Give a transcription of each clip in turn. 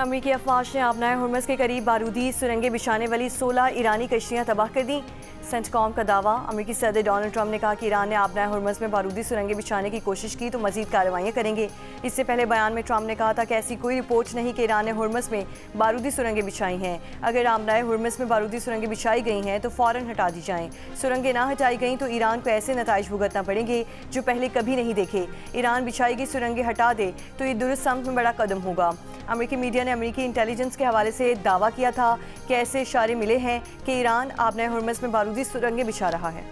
अमरीकी अफवाज ने आबनाए हुर्मस के करीब बारूदी सुरंगें बिछाने वाली 16 ईरानी कश्तियां तबाह कर दी। सेंटकॉम का दावा। अमरीकी सदर डोनाल्ड ट्रंप ने कहा कि ईरान ने आबनाए हुर्मस में बारूदी सुरंगें बिछाने की कोशिश की तो मजीद कार्रवाइयां करेंगे। इससे पहले बयान में ट्रंप ने कहा था कि ऐसी कोई रिपोर्ट नहीं कि ईरान ने हुर्मस में बारूदी सुरंगें बिछाई हैं। अगर आबनाए हुर्मस में बारूदी सुरंगें बिछाई गई हैं तो फौरन हटा दी जाएं। सुरंगें ना हटाई गई तो ईरान को ऐसे नताइज भुगतना पड़ेंगे जो पहले कभी नहीं देखे। ईरान बिछाई गई सुरंगें हटा दे तो ये दुरुस्त समत में बड़ा कदम होगा। अमरीकी मीडिया ने अमरीकी इंटेलिजेंस के हवाले से दावा किया था कि ऐसे इशारे मिले हैं कि ईरान आबनाए हुर्मस में बारूदी सुरंगें बिछा रहा है।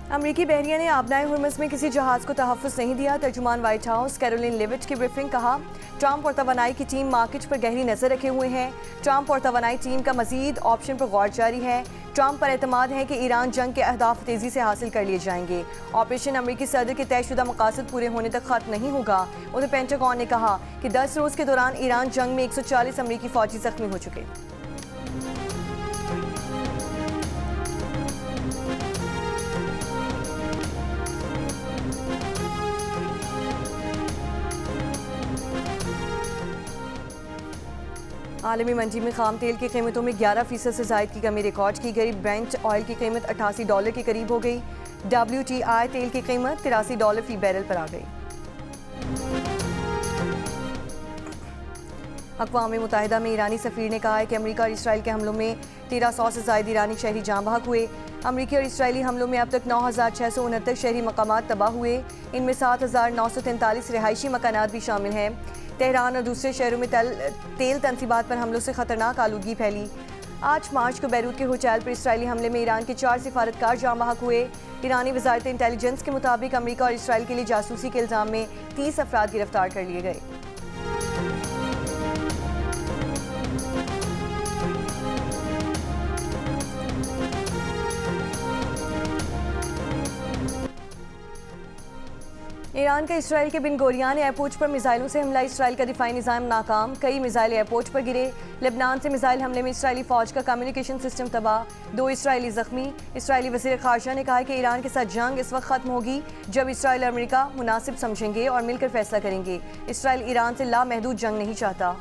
अमरीकी बहरिया ने आबनाए हुर्मस में किसी जहाज को तहफ़्फ़ुज़ नहीं दिया। तर्जुमान व्हाइट हाउस कैरोलिन लेविट की ब्रीफिंग। कहा, ट्रंप और तवानाई की टीम मार्केट पर गहरी नज़र रखे हुए हैं। ट्रंप और तवानाई टीम का मजीद ऑप्शन पर गौर जारी है। ट्रंप पर एतमाद है कि ईरान जंग के अहदाफ तेज़ी से हासिल कर लिए जाएंगे। ऑपरेशन अमरीकी सदर के तयशुदा मकासद पूरे होने तक ख़त्म नहीं होगा। उधर पेंटागन ने कहा कि 10 रोज़ के दौरान ईरान जंग में 140 अमरीकी फ़ौजी ज़ख्मी हो चुके। आलमी मंडी में खाम तेल की कीमतों में 11% से ज़ायद की कमी रिकॉर्ड की गई। ब्रेंट ऑयल की कीमत $88 के करीब हो गई। WTI तेल की कीमत $83 फी बैरल पर आ गई। अक़वाम मुत्तहिदा में ईरानी सफ़ीर ने कहा है कि अमरीका और इसराइल के हमलों में 1300 से ज़ायद ईरानी शहरी जाँ बहक हुए। अमरीकी और इसराइली हमलों में अब तक 9669 शहरी मकामात तबाह हुए। इनमें 7943 रिहायशी मकानात भी शामिल हैं। तेहरान और दूसरे शहरों में तेल तनसीबात पर हमलों से खतरनाक आलूगी फैली। 8 मार्च को बैरूत के होटल पर इसराइली हमले में ईरान के 4 सिफारतकार जाँ बहक हुए। ईरानी वज़ारत इंटेलिजेंस के मुताबिक अमरीका और इसराइल के लिए जासूसी के इल्ज़ाम में 30 अफराद गिरफ्तार कर लिए गए। ईरान का इसराइल के बिन गोरियान एयरपोर्ट पर मिसाइलों से हमला। इसराइल का दिफाई निज़ाम नाकाम। कई मिसाइल एयरपोर्ट पर गिरे। लेबनान से मिसाइल हमले में इसराइली फ़ौज का कम्युनिकेशन सिस्टम तबाह। 2 इसराइली ज़ख्मी। इसराइली वज़ीर ख़ारजा ने कहा कि ईरान के साथ जंग इस वक्त ख़त्म होगी जब इसराइल और अमेरिका मुनासिब समझेंगे और मिलकर फैसला करेंगे। इसराइल ईरान से लामहदूद जंग नहीं चाहता।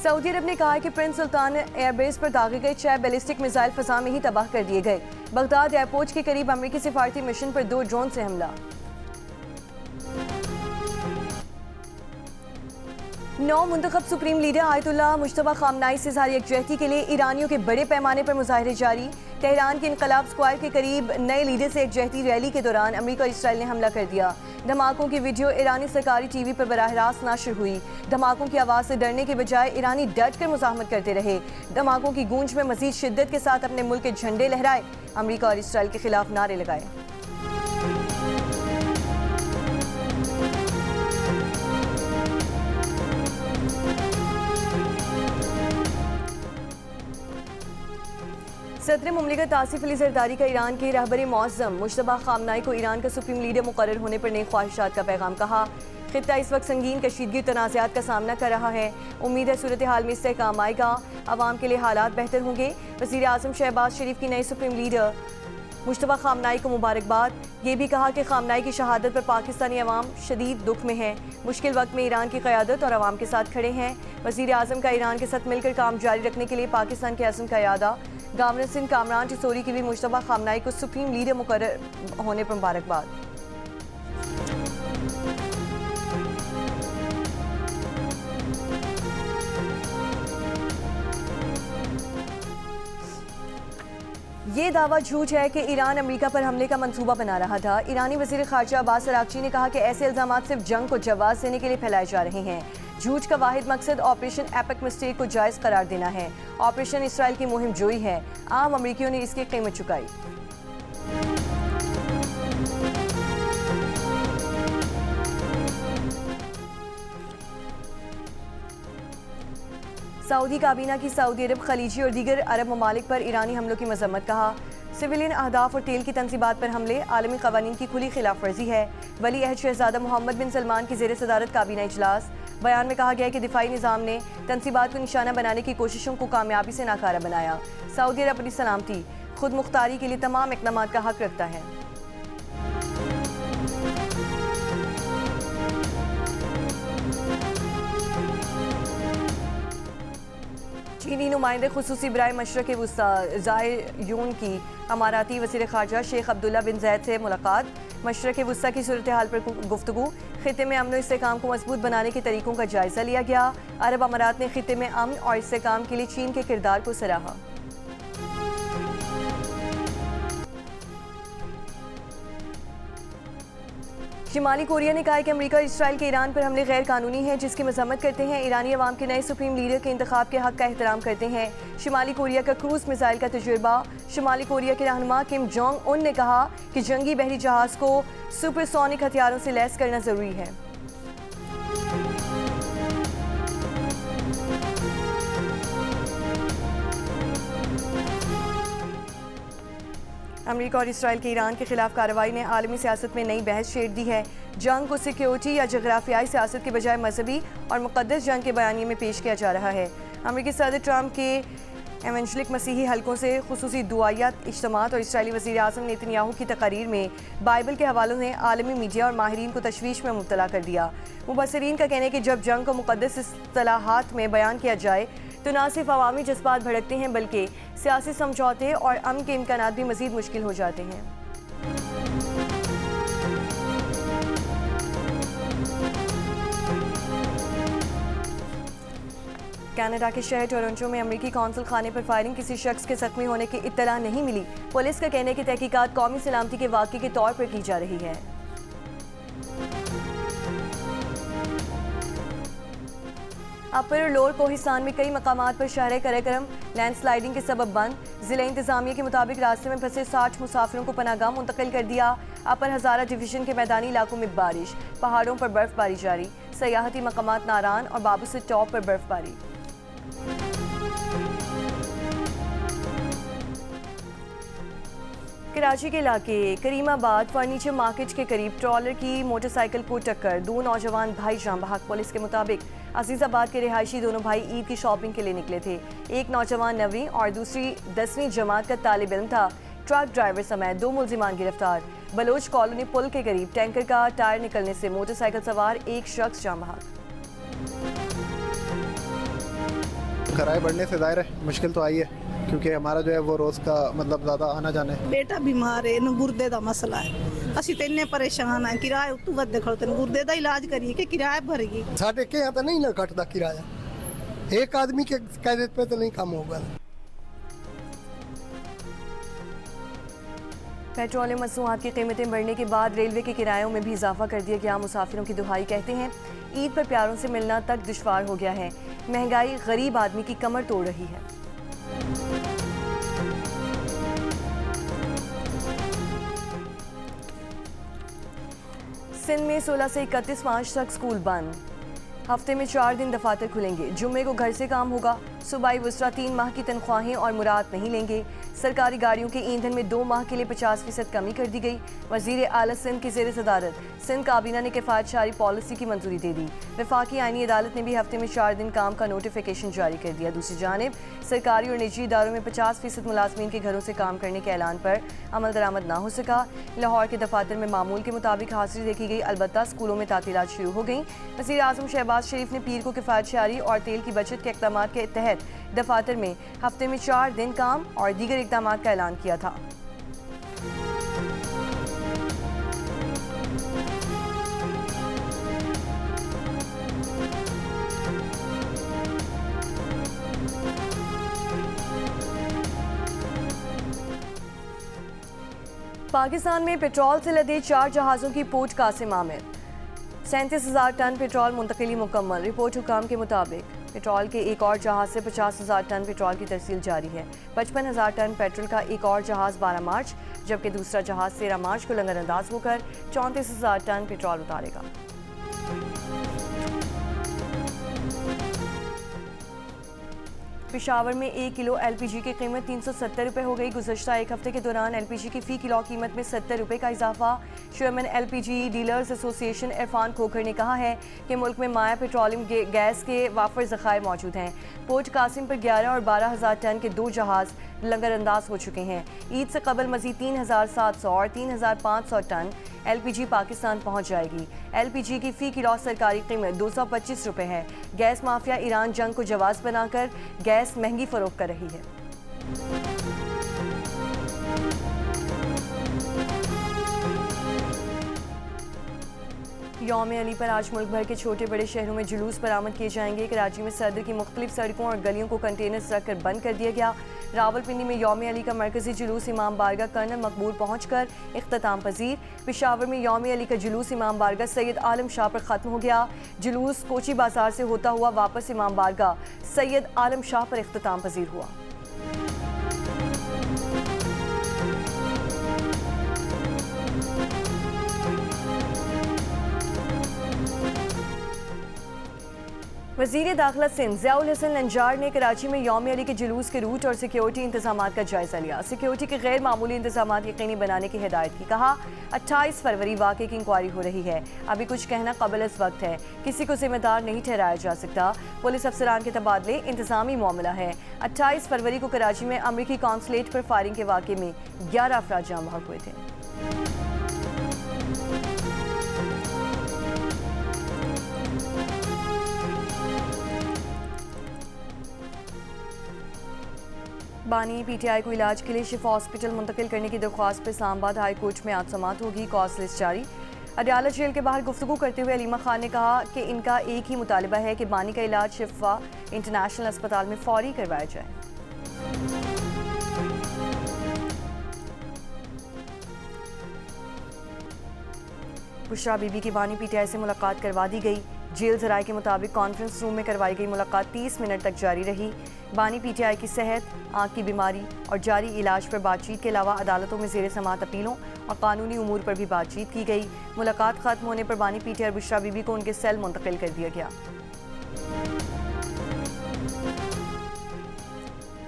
सऊदी अरब ने कहा है कि प्रिंस सुल्तान एयरबेस पर दागे गए 6 बैलिस्टिक मिसाइल फ़ज़ा में ही तबाह कर दिए गए। बगदाद एयरपोर्ट के करीब अमरीकी सिफारती मिशन पर 2 ड्रोन से हमला। 9 मुंतखब supreme leader Ayatollah Mujtaba Khamenei से इज़हार यकजहती के लिए ईरानियों के बड़े पैमाने पर मुजाहरे जारी। तेहरान के इनकलाब स्क्वायर के करीब नए लीडर से यकजहती रैली के दौरान अमरीका और इसराइल ने हमला कर दिया। धमाकों की वीडियो ईरानी सरकारी टीवी पर बराह रास्त नशर हुई। धमाकों की आवाज़ से डरने के बजाय ईरानी डट कर मुज़ाहमत करते रहे। धमाकों की गूंज में मजीद शिद्दत के साथ अपने मुल्क के झंडे लहराए। अमरीका और इसराइल के खिलाफ नारे लगाए। सदर मुमलिकत आसिफ अली जरदारी का ईरान के रहबर मौज़्ज़म मुज्तबा खामनाई को ईरान का सुप्रीम लीडर मुकर्रर होने पर नई ख्वाहिशात का पैगाम। कहा, खित्ता इस वक्त संगीन कशीदगी और तनाज़ात का सामना कर रहा है। उम्मीद है सूरत हाल में इस्तेहकाम आएगा। आवाम के लिए हालात बेहतर होंगे। वज़ीर आज़म शहबाज शरीफ की नई सुप्रीम लीडर मुज्तबा खामनाई को मुबारकबाद। ये भी कहा कि खामनाई की शहादत पर पाकिस्तानी अवाम शदीद दुख में है। मुश्किल वक्त में ईरान की क़यादत और अवाम के साथ खड़े हैं। वज़ीर आज़म का ईरान के साथ मिलकर काम जारी रखने के लिए पाकिस्तान के अज़्म का यादा। गवर्नर सिंध कामरान टिसोरी की भी मुज्तबा खामनाई को सुप्रीम लीडर मुकर्रर होने पर मुबारकबाद। ये दावा झूठ है कि ईरान अमेरिका पर हमले का मंसूबा बना रहा था। ईरानी वज़ीर ख़ारजा अब्बास अराग़ची ने कहा कि ऐसे इल्ज़ामात सिर्फ जंग को जवाब देने के लिए फैलाए जा रहे हैं। झूठ का वाहिद मकसद ऑपरेशन एपिक मिस्टेक को जायज़ करार देना है। ऑपरेशन इसराइल की मुहिम जोई है। आम अमरीकियों ने इसकी कीमत चुकाई। सऊदी काबीना की सऊदी अरब, खलीजी और दीगर अरब ममालिक पर ईरानी हमलों की मजम्मत। कहा सिविलियन अहदाफ और तेल की तनसीबात पर हमले आलमी कवानीन की खुली खिलाफ वर्जी है। वली अहद शहजादा मोहम्मद बिन सलमान की ज़ेर सदारत काबीना इजलास। बयान में कहा गया है कि दिफाई निज़ाम ने तनसीबात को निशाना बनाने की कोशिशों को कामयाबी से नाकारा बनाया। सऊदी अरब अपनी सलामती खुद मुख्तारी के लिए तमाम इक़दाम का हक रखता है। चीनी नुमाइंदे खुसूसी बराए मशरक़ वुस्ता ज़ाहिर यून की अमाराती वज़ीर ख़ारजा शेख अब्दुल्ला बिन ज़ैद से मुलाकात। मशरक़ वुस्ता की सूरत हाल पर गुफ्तगू। ख़ित्ते में अमन और इस्तेहकाम को मजबूत बनाने के तरीक़ों का जायज़ा लिया गया। अरब अमारात ने ख़ित्ते में अमन और इस्तेहकाम के लिए चीन के किरदार को सराहा। शिमाली कोरिया ने कहा है कि अमेरिका और इसराइल के ईरान पर हमले गैर कानूनी हैं, जिसकी मजम्मत करते हैं। ईरानी अवाम के नए सुप्रीम लीडर के इंतखाब के हक का एहतराम करते हैं। शिमाली कोरिया का क्रूज मिसाइल का तजुर्बा। शिमाली कोरिया के रहनुमा किम जोंग उन ने कहा कि जंगी बहरी जहाज़ को सुपरसोनिक हथियारों से लैस करना ज़रूरी है। अमेरिका और इसराइल के ईरान के खिलाफ कार्रवाई ने आलमी सियासत में नई बहस छेड़ दी है। जंग को सिक्योरिटी या जगराफियाई सियासत के बजाय मजहबी और मुक़द्दस जंग के बयानिए में पेश किया जा रहा है। अमेरिकी सदर ट्रंप के एवेंजलिक मसीही हलकों से खुसूसी दुआयात इज्तिमात और इसराइली वज़ीर आज़म नेतन्याहू की तकारीर में बाइबल के हवालों ने आलमी मीडिया और माहिरीन को तशवीश में मुब्तला कर दिया। मुबसरीन का कहना है कि जब जंग को मुक़द्दस इस्तिलाहात में बयान किया जाए तो न सिर्फ अवामी जज्बात भड़कते हैं, बल्कि सियासी समझौते और अमन के इम्कानात भी मज़ीद मुश्किल हो जाते हैं। कनाडा के शहर टोरंटो में अमेरिकी कौंसल खाने पर फायरिंग, किसी शख्स के जख्मी होने की इत्तला नहीं मिली। पुलिस का कहना है कि तहकीकात कौमी सलामती के वाक़े के तौर पर की जा रही है। अपर और लोअर कोहिस्तान में कई मकामात पर शहर कराक्रम लैंडस्लाइडिंग के सबब बंद। ज़िला इंतजामिया के मुताबिक रास्ते में फंसे 60 मुसाफिरों को पनागाह मुंतकिल कर दिया। अपर हज़ारा डिवीज़न के मैदानी इलाकों में बारिश, पहाड़ों पर बर्फबारी जारी। सयाहती मकामात नारान और बाबूसर टॉप पर बर्फबारी। कराची के इलाके करीमाबाद फर्नीचर मार्केट के करीब ट्रॉलर की मोटरसाइकिल को टक्कर, 2 नौजवान भाई जान बहक। पुलिस के मुताबिक अजीज़ाबाद के रिहायशी दोनों भाई ईद की शॉपिंग के लिए निकले थे। एक नौजवान 9वीं और दूसरी 10वीं जमात का तालिब इल्म था। ट्रक ड्राइवर समेत 2 मुल्जिमान गिरफ्तार। बलोच कॉलोनी पुल के करीब टैंकर का टायर निकलने से मोटरसाइकिल सवार एक शख्स जान बहक। किराए बढ़ने से ज़ाहिर है मुश्किल तो आई है, क्योंकि हमारा जो है वो रोज़ का मतलब ज़्यादा आना जाना है। बेटा बीमार है, न गुर्दे का मसला है। ਅਸੀਂ ਤੇ ਇੰਨੇ ਪਰੇਸ਼ਾਨ ਆ, ਕਿਰਾਏ ਉੱਤੋਂ ਵੱਧ ਖੜੋਤੇ ਨੇ, ਗੁਰਦੇ ਦਾ ਇਲਾਜ ਕਰੀਏ ਕਿ ਕਿਰਾਇਆ भरेगी। साढ़े के यहाँ पे नहीं ना घटता किराया, एक आदमी के कैदेत पे तो नहीं कम होगा। पेट्रोलियम मसनूआत की कीमतें बढ़ने के बाद रेलवे के किरायों में भी इजाफा कर दिया गया। मुसाफिरों की दुहाई कहते हैं ईद पर प्यारों से मिलना तक दुश्वार हो गया है। महंगाई गरीब आदमी की कमर तोड़ रही है। सिंध में 16 से 31 मार्च तक स्कूल बंद। हफ्ते में 4 दिन दफातर खुलेंगे। जुम्मे को घर से काम होगा। सूबाई वुज़रा 3 माह की तनख्वाहें और मुराद नहीं लेंगे। सरकारी गाड़ियों के ईंधन में 2 माह के लिए 50% कमी कर दी गई। वज़ीर आला सिंध की ज़ेर सदारत सिंध काबीना ने किफ़ायतशारी पॉलिसी की मंजूरी दे दी। वफाकी आईनी अदालत ने भी हफ्ते में 4 दिन काम का नोटिफिकेशन जारी कर दिया। दूसरी जानिब सरकारी और निजी इदारों में 50% मुलाजमीन के घरों से काम करने के ऐलान पर अमल दरामद ना हो सका। लाहौर के दफातर में मामूल के मुताबिक हाजिरी देखी गई, अलबत्ता स्कूलों में तातीलात शुरू हो गई। वज़ीर आज़म शहबाज शरीफ ने पीर को किफ़ायतशारी और तेल की बचत के इक़दाम के तहत दफातर में हफ्ते में 4 दिन काम और दीगर इक़दाम का ऐलान किया था। पाकिस्तान में पेट्रोल से लदे 4 जहाज़ों की पोर्ट कासिम आमिर। 37,000 टन पेट्रोल मुंतकिली मुकम्मल। रिपोर्ट हुकाम के मुताबिक पेट्रोल के एक और जहाज़ से 50,000 टन पेट्रोल की तरसील जारी है। 55,000 टन पेट्रोल का एक और जहाज़ 12 मार्च, जबकि दूसरा जहाज़ 13 मार्च को लंगरअंदाज होकर 34,000 टन पेट्रोल उतारेगा। पेशावर में 1 किलो LPG की कीमत 370 रुपये हो गई। गुज़श्ता एक हफ्ते के दौरान LPG की फ़ी किलो कीमत में 70 रुपये का इजाफा। Chairman LPG dealers association Irfan Khokhar ने कहा है कि मुल्क में माया पेट्रोलियम गैस के वाफर ज़खायर मौजूद हैं। पोर्ट कासिम पर 11 और 12,000 टन के 2 जहाज़ लंगर अंदाज हो चुके हैं। ईद से कबल मज़ीद 3,700 और 3,500 टन LPG पाकिस्तान पहुंच जाएगी। LPG की फ़ी किलो सरकारी कीमत 225 रुपये है। गैस माफिया ईरान जंग को जवाब बनाकर गैस महंगी फरोख्त कर रही है। यौम अली पर आज मुल्क भर के छोटे बड़े शहरों में जुलूस बरामद किए जाएंगे। कराची में सदर की मुख्तलिफ सड़कों और गलियों को कंटेनर्स रखकर बंद कर दिया गया। रावलपिंडी में यौम अली का मरकजी जुलूस इमाम बारगाह कर्नल मकबूल पहुंचकर इख्तिताम पजीर। पेशावर में यौम अली का जुलूस इमाम बारगाह सैयद आलम शाह पर ख़त्म हो गया। जुलूस कोची बाजार से होता हुआ वापस इमाम बारगाह सैयद आलम शाह पर इख्तिताम पजीर हुआ। वज़ीर दाखिला सिंध ज़ियाउल हसन नंजार ने कराची में यौम अली के जुलूस के रूट और सिक्योरिटी इंतजामात का जायज़ा लिया। सिक्योरिटी के गैर मामूली इंतजामात यकीनी बनाने की हिदायत की। कहा 28 फरवरी वाक़े की इंक्वायरी हो रही है, अभी कुछ कहना कबल इस वक्त है, किसी को जिम्मेदार नहीं ठहराया जा सकता। पुलिस अफसरान के तबादले इंतजामी मामला है। 28 फरवरी को कराची में अमरीकी कॉन्सुलेट पर फायरिंग के वाक़े में 11 अफराद जाम बहक हुए थे। बानी PTI को इलाज के लिए शिफा हॉस्पिटल मुंतकिल करने की दरख्वास्त पर इस्लामाबाद हाई कोर्ट में आज समाअत होगी। कॉज लिस्ट जारी। अडयाला जेल के बाहर गुफ्तगू करते हुए अलीमा खान ने कहा कि इनका एक ही मुतालिबा है कि बानी का इलाज शिफा इंटरनेशनल अस्पताल में फौरी करवाया जाए। बुशरा बीबी की बानी PTI से मुलाकात करवा दी गई। जेल ज़राए के मुताबिक कॉन्फ्रेंस रूम में करवाई गई मुलाकात 30 मिनट तक जारी रही। बानी PTI की सेहत, आँख की बीमारी और जारी इलाज पर बातचीत के अलावा अदालतों में ज़ेर समाअत अपीलों और कानूनी उमूर पर भी बातचीत की गई। मुलाकात ख़त्म होने पर बानी PTI और बुशरा बीबी को उनके सेल मुंतकिल कर दिया गया।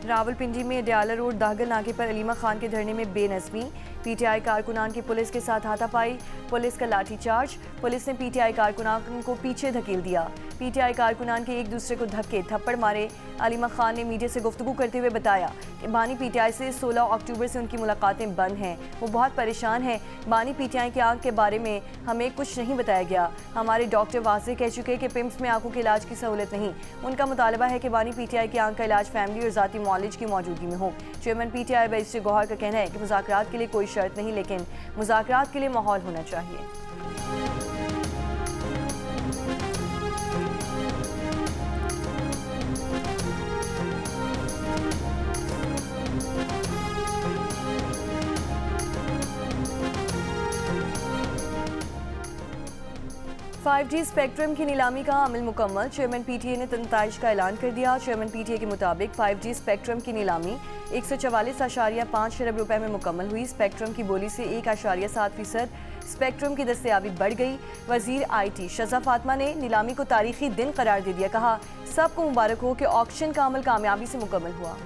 रावलपिंडी में अडयाला रोड दागल नाके पर अलीमा खान के धरने में बेनज़मी। PTI कारकुनान की पुलिस के साथ हाथापाई, पुलिस का लाठीचार्ज। पुलिस ने PTI कारकुनान को पीछे धकेल दिया। PTI कारकुनान के एक दूसरे को धक्के थप्पड़ मारे। अलीमा खान ने मीडिया से गुफ्तगू करते हुए बताया कि बानी PTI से 16 अक्टूबर से उनकी मुलाकातें बंद हैं। वो बहुत परेशान हैं। बानी PTI की आंख के बारे में हमें कुछ नहीं बताया गया। हमारे डॉक्टर वाज़ेह कह चुके कि पिम्स में आंखों के इलाज की सहूलत नहीं। उनका मुतालबा है कि बानी PTI की आंख का इलाज फैमिली और ज़ाती मौलिज की मौजूदगी में हो। चेयरमैन PTI बैरिस्टर गौहर का कहना है कि मुज़ाकरात के लिए कोई शर्त नहीं, लेकिन मुज़ाकरात के लिए माहौल होना चाहिए। $5G स्पेक्ट्रम की नीलामी का अमल मुकम्मल। चेयरमैन PTA ने तनताइश का ऐलान कर दिया। चेयरमैन PTA के मुताबिक 5G स्पेक्ट्रम की नीलामी 144.5 अरब रुपए में मुकम्मल हुई। स्पेक्ट्रम की बोली से 1.7% स्पेक्ट्रम की दस्तयाबी बढ़ गई। वजीर IT शज़ा फातिमा ने नीलामी को तारीखी दिन करार दे दिया। कहा सबको मुबारक हो कि ऑक्शन का अमल कामयाबी से मुकम्मल हुआ।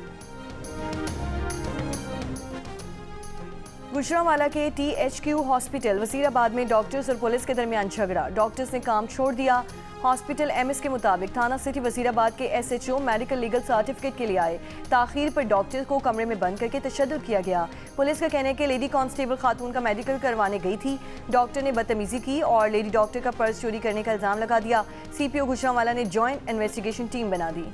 गुजरांवाला के THQ हॉस्पिटल वजीराबाद में डॉक्टर्स और पुलिस के दरमियान झगड़ा। डॉक्टर्स ने काम छोड़ दिया। हॉस्पिटल MS के मुताबिक थाना सिटी वजीराबाद के SHO मेडिकल लीगल सर्टिफिकेट के लिए आए। ताखीर पर डॉक्टर को कमरे में बंद करके तशद्दुद किया गया। पुलिस का कहना है कि लेडी कांस्टेबल खातून का मेडिकल करवाने गई थी। डॉक्टर ने बदतमीजी की और लेडी डॉक्टर का पर्स चोरी करने का इल्ज़ाम लगा दिया। CPO गुजरांवाला ने जॉइंट इन्वेस्टिगेशन टीम बना दी।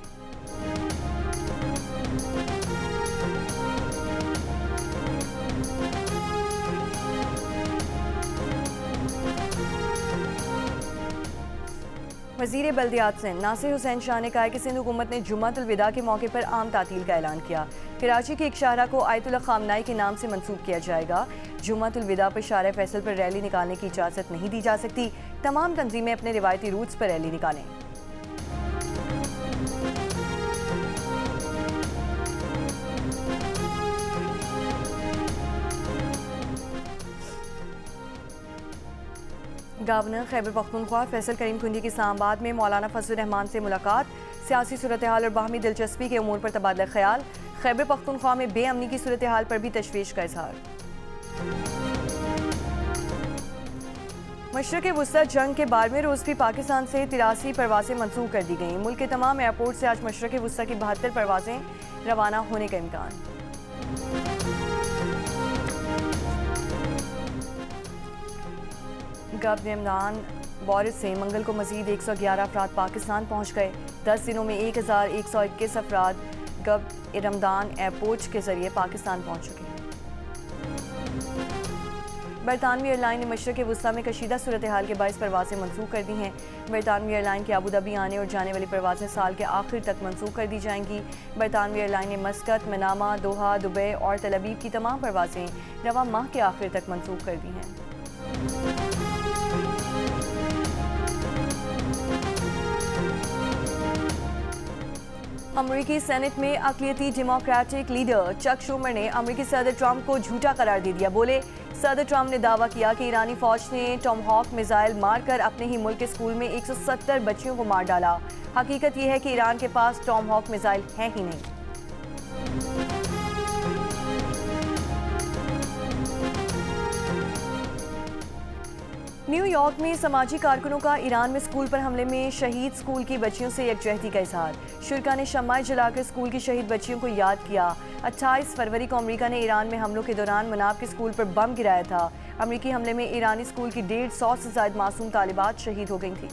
वज़ीर बल्दियात सिंध नासिर हुसैन शाह ने कहा कि सिंध हुकूमत ने जुम्मतुल विदा के मौके पर आम तातील का ऐलान किया। कराची के एक शाहरा को आयतुल्लाह खामनाई के नाम से मंसूब किया जाएगा। जुम्मतुल विदा पर शाहरा फैसल पर रैली निकालने की इजाज़त नहीं दी जा सकती। तमाम तंजीमें अपने रिवायती रूट्स पर रैली निकालें। गवर्नर खैबर पख्तूनख्वा फैसल करीम खुंडी की इस्लामाबाद में मौलाना फजल रहमान से मुलाकात। सियासी सूरत हाल और बाहमी दिलचस्पी के उमूर पर तबादला ख्याल। खैबर पख्तूनख्वा में बेअमनी की सूरत हाल पर भी तशवीश का इजहार। मशरक़ वुस्ता जंग के 12वें रोज़ भी पाकिस्तान से 83 परवाज़ें मंसूख कर दी गईं। मुल्क के तमाम एयरपोर्ट से आज मशरक़ वुस्ता की 72 परवाज़ें रवाना होने का इम्कान। गवर्नर रमदान बोरिस से मंगल को मजीद 111 अफराद पाकिस्तान पहुँच गए। 10 दिनों में 1121 अफराद गवर्नर रमदान एयरपोर्ट के जरिए पाकिस्तान पहुँच चुके हैं। बरतानवी एयरलाइन ने मशरक़ वुस्ता में कशीदा सूरत हाल के 22 परवाज़ें मनसूख कर दी हैं। बरतानवी एयरलाइन की अबू धाबी आने और जाने वाली परवाज़ें साल के आखिर तक मनसूख कर दी जाएंगी। बरतानवी एयरलाइन ने मस्कत, मनामा, दोहा, दुबई और तल अवीव की तमाम परवाज़ें रवा माह के आखिर तक मनसूख कर दी हैं। अमरीकी सेनेट में अक़लियती डेमोक्रेटिक लीडर चक शूमर ने अमरीकी सदर ट्रंप को झूठा करार दे दिया। बोले, सदर ट्रंप ने दावा किया कि ईरानी फौज ने टॉमहॉक मिसाइल मारकर अपने ही मुल्क के स्कूल में 170 बच्चियों को मार डाला। हकीकत यह है कि ईरान के पास टॉमहॉक मिसाइल है ही नहीं। न्यूयॉर्क में समाजी कारकुनों का ईरान में स्कूल पर हमले में शहीद स्कूल की बच्चियों से यकजहती का इजहार। शुरा ने शम्माएं जलाकर स्कूल की शहीद बच्चियों को याद किया। 28 फरवरी को अमेरिका ने ईरान में हमलों के दौरान मनाब के स्कूल पर बम गिराया था। अमेरिकी हमले में ईरानी स्कूल की 150 से ज्यादा मासूम तालिबात शहीद हो गई थी।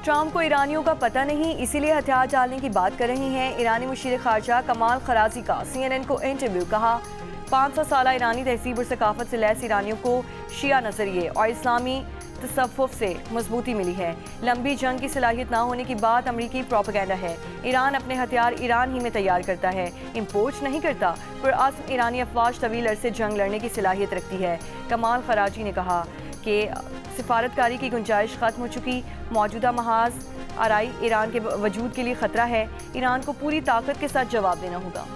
ट्रंप को ईरानियों का पता नहीं, इसीलिए हथियार डालने की बात कर रहे हैं। ईरानी मुशीर खारजा कमाल खराजी का CNN को इंटरव्यू। कहा, 500 साल ईरानी तहजीब और सकाफत से लैस ईरानियों को शिया नजरिए और इस्लामी तसव्वुफ से मजबूती मिली है। लंबी जंग की सलाहियत ना होने की बात अमरीकी प्रोपेगेंडा है। ईरान अपने हथियार ईरान ही में तैयार करता है, इम्पोर्ट नहीं करता। पुरअज़्म ईरानी अफवाज तवील अरसे जंग लड़ने की सलाहियत रखती है। कमाल खराजी ने कहा कि सिफारतकारी की गुंजाइश खत्म हो चुकी। मौजूदा महाज आराई ईरान के वजूद के लिए खतरा है। ईरान को पूरी ताकत के साथ जवाब देना होगा।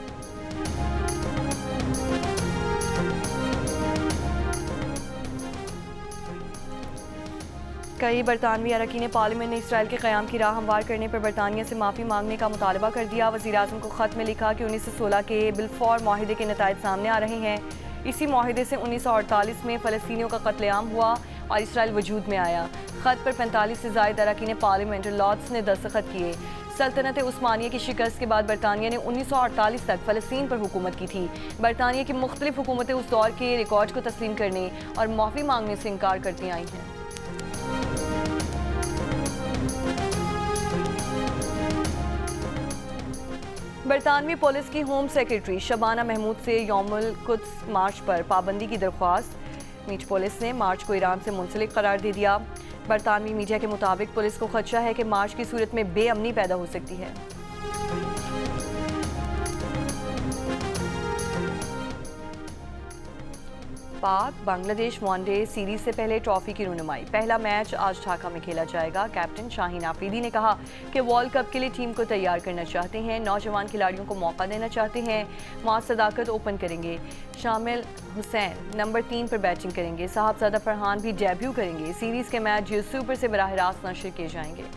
कई बरतानवी अरकान ने पार्लियामेंट ने इसराइल के क़याम की राह हमवार करने पर बरतानिया से माफ़ी मांगने का मुतालबा कर दिया। वज़ीर-ए-आज़म को ख़त में लिखा कि 1916 के बिलफौर माहिदे के नताइज सामने आ रहे हैं। इसी माहिदे से 1948 में फ़लस्तीनियों का कत्लेआम हुआ और इसराइल वजूद में आया। ख़त पर 45 से ज़ायद अरकान पार्लियामेंट और लॉर्ड्स ने दस्तखत किए। सल्तनत उस्मानिया की शिकस्त के बाद बरतानिया ने 1948 तक फ़लस्तीन पर हुकूमत की थी। बरतानिया की मुख्तलिफ हुकूमतें उस दौर के रिकॉर्ड को तस्लीम करने और माफ़ी मांगने से इनकार करती आई हैं। बरतानवी पुलिस की होम सेक्रेटरी शबाना महमूद से यौमुल कुद्स मार्च पर पाबंदी की दरख्वास्त। मीट पुलिस ने मार्च को ईरान से मुंसलिक करार दे दिया। बरतानवी मीडिया के मुताबिक पुलिस को खदशा है कि मार्च की सूरत में बेअमनी पैदा हो सकती है। पाक बांग्लादेश वनडे सीरीज से पहले ट्रॉफी की रुनुमाई। पहला मैच आज ढाका में खेला जाएगा। कैप्टन शाहीन आफरीदी ने कहा कि वर्ल्ड कप के लिए टीम को तैयार करना चाहते हैं, नौजवान खिलाड़ियों को मौका देना चाहते हैं। वहाँ सदाकत ओपन करेंगे। शामिल हुसैन नंबर 3 पर बैटिंग करेंगे। साहबजादा फरहान भी डेब्यू करेंगे। सीरीज के मैच जियो सुपर से बराह रास्त नशर किए जाएंगे।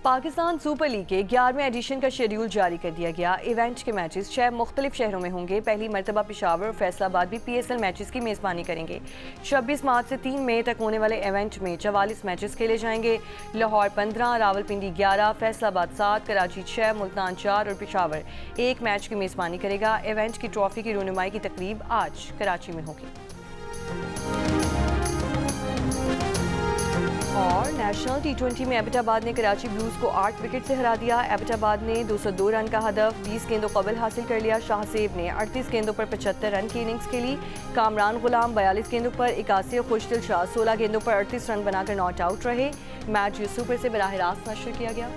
पाकिस्तान सुपर लीग के 11वें एडिशन का शेड्यूल जारी कर दिया गया। इवेंट के मैचेस 6 मुख्तलिफ शहरों में होंगे। पहली मरतबा पेशावर और फैसलाबाद भी PSL मैचेस की मेज़बानी करेंगे। 26 मार्च से 3 मई तक होने वाले इवेंट में 44 मैचेस खेले जाएंगे। लाहौर 15, रावलपिंडी 11, फैसलाबाद 7, कराची 6, मुल्तान 4 और पेशावर 1 मैच की मेज़बानी करेगा। इवेंट की ट्रॉफी की रुनुमाई की तकरीब आज कराची में होगी। और नेशनल T20 में एबटाबाद ने कराची ब्लूज को 8 विकेट से हरा दिया। एबटाबाद ने 202 रन का हदफ 20 गेंदों कबल हासिल कर लिया। शाहसेब ने 38 गेंदों पर 75 रन की इनिंग्स खेली। कामरान गुलाम 42 गेंदों पर 81 और खुशदिल शाह 16 गेंदों पर 38 रन बनाकर नॉट आउट रहे। मैच सुपर से बराह रास्त नशर किया गया।